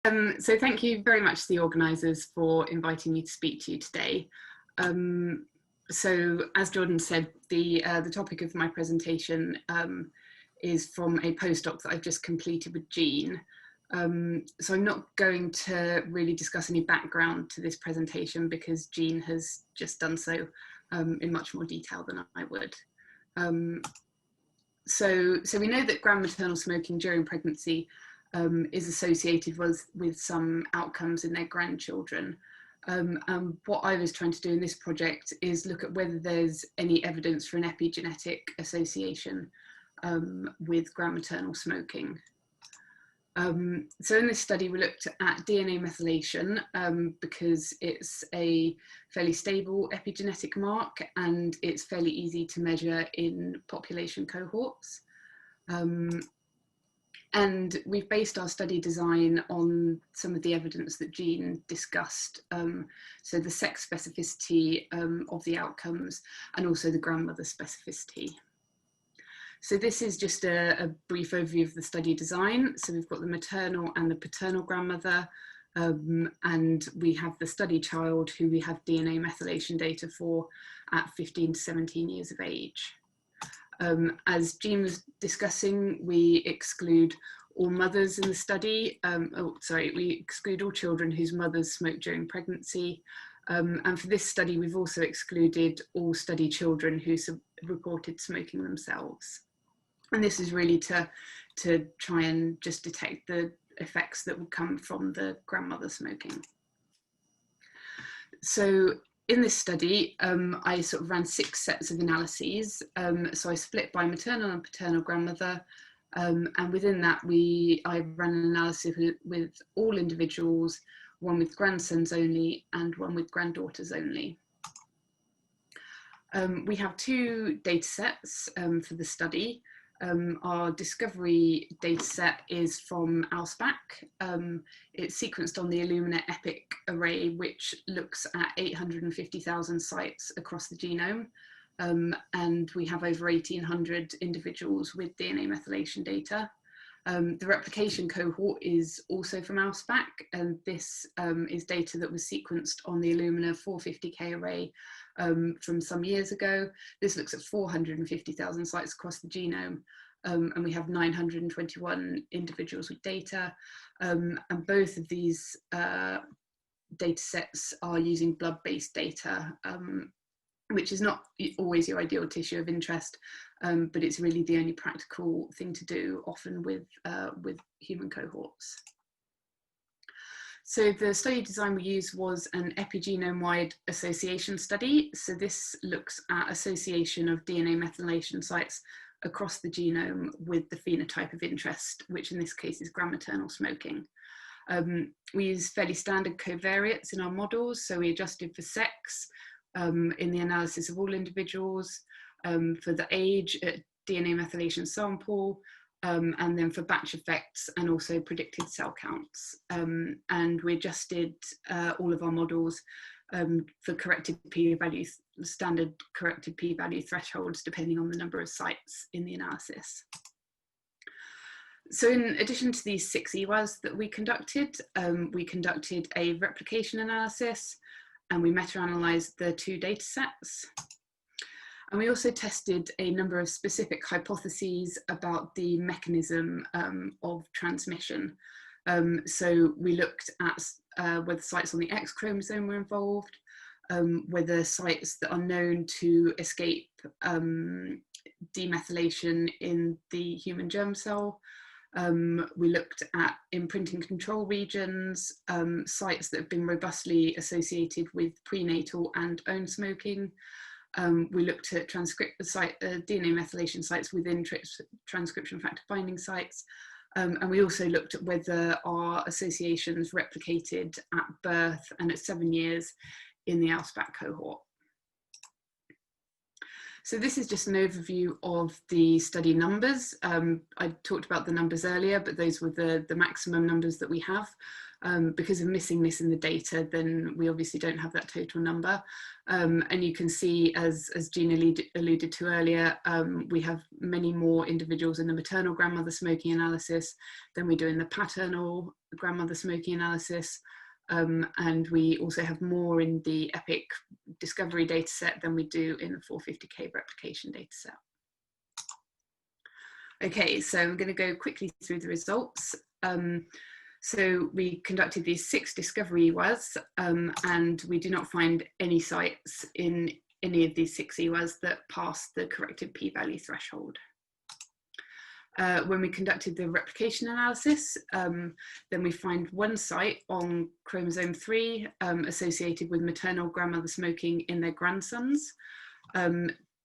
So thank you very much to the organisers for inviting me to speak to you today. So as Jordan said, the topic of my presentation is from a postdoc that I've just completed with Jean. So I'm not going to really discuss any background to this presentation because Jean has just done so in much more detail than I would. So we know that grandmaternal smoking during pregnancy is associated with some outcomes in their grandchildren. And what I was trying to do in this project is look at whether there's any evidence for an epigenetic association with grandmaternal smoking. So in this study, we looked at DNA methylation because it's a fairly stable epigenetic mark and it's fairly easy to measure in population cohorts. And we've based our study design on some of the evidence that Jean discussed. So the sex specificity of the outcomes and also the grandmother specificity. So this is just a brief overview of the study design. So we've got the maternal and the paternal grandmother, and we have the study child who we have DNA methylation data for at 15 to 17 years of age. As Jean was discussing, we exclude all mothers in the study. We exclude all children whose mothers smoked during pregnancy. And for this study, we've also excluded all study children who reported smoking themselves. And this is really to try and just detect the effects that would come from the grandmother smoking. So in this study, I sort of ran 6 sets of analyses. So I split by maternal and paternal grandmother. And within that, I ran an analysis with all individuals, one with grandsons only and one with granddaughters only. We have 2 data sets for the study. Our discovery data set is from ALSPAC. It's sequenced on the Illumina EPIC array, which looks at 850,000 sites across the genome. And we have over 1,800 individuals with DNA methylation data. The replication cohort is also from ALSPAC, and this is data that was sequenced on the Illumina 450K array from some years ago. This looks at 450,000 sites across the genome, and we have 921 individuals with data. And both of these data sets are using blood-based data, which is not always your ideal tissue of interest, but it's really the only practical thing to do, often with human cohorts. So the study design we used was an Epigenome Wide Association Study. So this looks at association of DNA methylation sites across the genome with the phenotype of interest, which in this case is grandmaternal smoking. We use fairly standard covariates in our models. So we adjusted for sex in the analysis of all individuals, for the age at DNA methylation sample, and then for batch effects and also predicted cell counts. And we adjusted all of our models for corrected p-values, standard corrected p-value thresholds, depending on the number of sites in the analysis. So in addition to these 6 EWAS that we conducted a replication analysis, and we meta-analysed the 2 data sets. And we also tested a number of specific hypotheses about the mechanism of transmission. So we looked at whether sites on the X chromosome were involved, whether sites that are known to escape demethylation in the human germ cell. We looked at imprinting control regions, sites that have been robustly associated with prenatal and own smoking. We looked at DNA methylation sites within transcription factor binding sites. And we also looked at whether our associations replicated at birth and at 7 years in the ALSPAC cohort. So this is just an overview of the study numbers. I talked about the numbers earlier, but those were the maximum numbers that we have. Because of missing this in the data, then we obviously don't have that total number. And you can see, as Jean alluded to earlier, we have many more individuals in the maternal grandmother smoking analysis than we do in the paternal grandmother smoking analysis. And we also have more in the EPIC discovery dataset than we do in the 450K replication dataset. Okay, so I'm going to go quickly through the results. So we conducted these 6 discovery EWAS, and we do not find any sites in any of these 6 EWAS that pass the corrected p-value threshold. When we conducted the replication analysis, then we find 1 site on chromosome 3 associated with maternal grandmother smoking in their grandsons.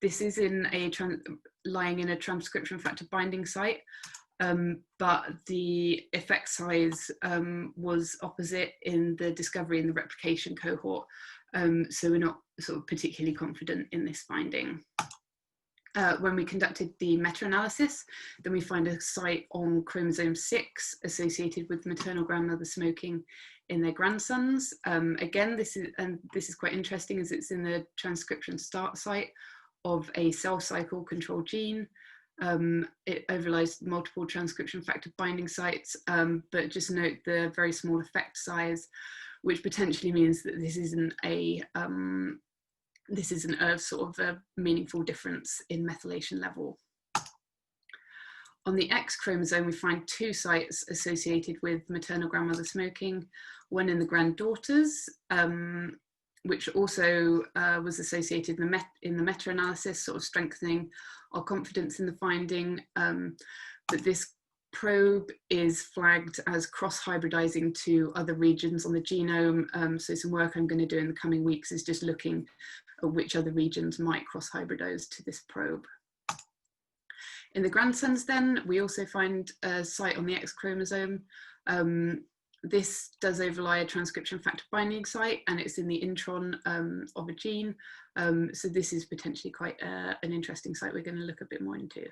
This is lying in a transcription factor binding site, but the effect size was opposite in the discovery and the replication cohort, so we're not sort of particularly confident in this finding. When we conducted the meta-analysis, then we find a site on chromosome 6 associated with maternal grandmother smoking in their grandsons. Again, this is quite interesting, as it's in the transcription start site of a cell cycle control gene. It overlies multiple transcription factor binding sites, but just note the very small effect size, which potentially means that this isn't a sort of a meaningful difference in methylation level. On the X chromosome, we find 2 sites associated with maternal grandmother smoking, one in the granddaughters, which also was associated in the meta-analysis, sort of strengthening our confidence in the finding. But this probe is flagged as cross-hybridizing to other regions on the genome. So some work I'm going to do in the coming weeks is just looking at which other regions might cross-hybridize to this probe. In the grandsons then, we also find a site on the X chromosome. This does overlie a transcription factor binding site, and it's in the intron of a gene. So this is potentially quite an interesting site we're going to look a bit more into.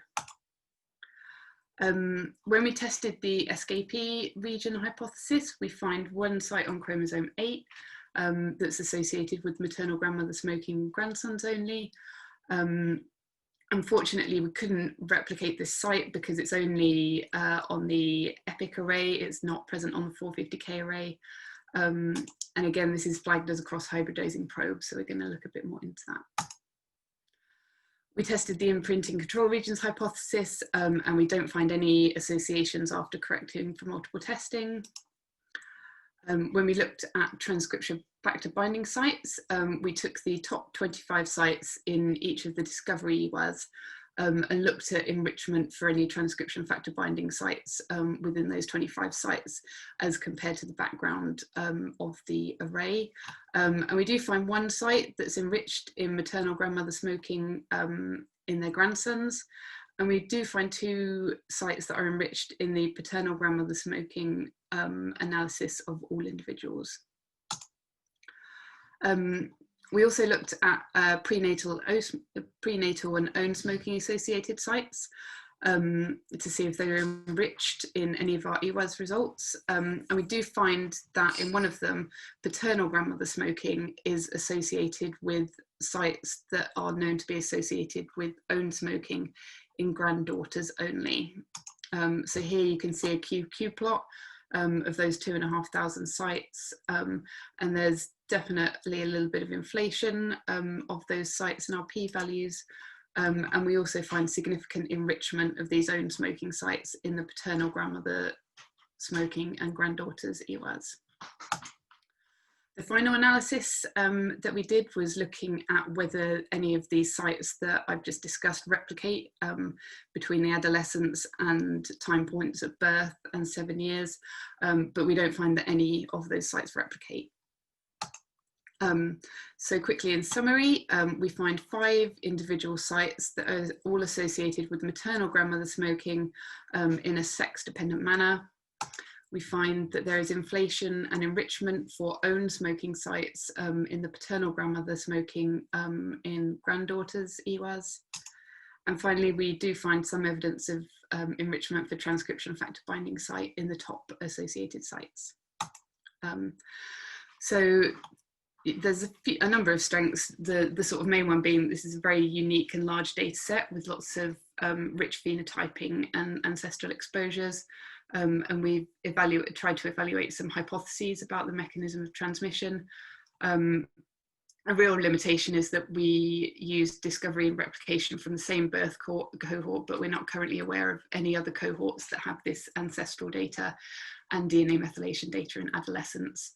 When we tested the Escapee region hypothesis, we find 1 site on chromosome 8 that's associated with maternal grandmother smoking grandsons only. Unfortunately, we couldn't replicate this site because it's only on the EPIC array. It's not present on the 450K array. And again, this is flagged as a cross-hybridizing probe, so we're going to look a bit more into that. We tested the imprinting control regions hypothesis, and we don't find any associations after correcting for multiple testing. When we looked at transcription factor binding sites, we took the top 25 sites in each of the discovery EWAS and looked at enrichment for any transcription factor binding sites within those 25 sites as compared to the background of the array. And we do find 1 site that's enriched in maternal grandmother smoking in their grandsons. And we do find 2 sites that are enriched in the paternal grandmother smoking analysis of all individuals. We also looked at prenatal and own smoking associated sites to see if they were enriched in any of our EWAS results. And we do find that in one of them, paternal grandmother smoking is associated with sites that are known to be associated with own smoking in granddaughters only. So here you can see a QQ plot of those 2,500 sites, and there's definitely a little bit of inflation of those sites in our p-values, and we also find significant enrichment of these own smoking sites in the paternal grandmother smoking and granddaughters EWAS. The final analysis that we did was looking at whether any of these sites that I've just discussed replicate between the adolescents and time points of birth and 7 years, but we don't find that any of those sites replicate. So quickly in summary, we find 5 individual sites that are all associated with maternal grandmother smoking in a sex-dependent manner. We find that there is inflation and enrichment for own smoking sites in the paternal grandmother smoking in granddaughters EWAS. And finally, we do find some evidence of enrichment for transcription factor binding site in the top associated sites. So there's a number of strengths, the sort of main one being this is a very unique and large data set with lots of rich phenotyping and ancestral exposures. And we've tried to evaluate some hypotheses about the mechanism of transmission. A real limitation is that we use discovery and replication from the same birth cohort, but we're not currently aware of any other cohorts that have this ancestral data and DNA methylation data in adolescents.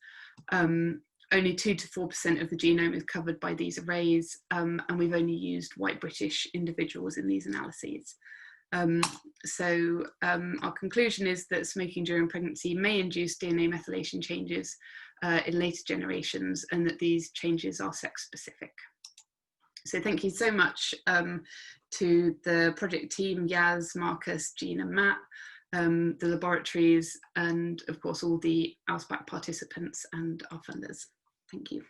Only 2 to 4% of the genome is covered by these arrays, and we've only used white British individuals in these analyses. Our conclusion is that smoking during pregnancy may induce DNA methylation changes in later generations, and that these changes are sex specific. So thank you so much to the project team, Yaz, Marcus, Jean and Matt, the laboratories, and of course all the ALSPAC participants and our funders. Thank you.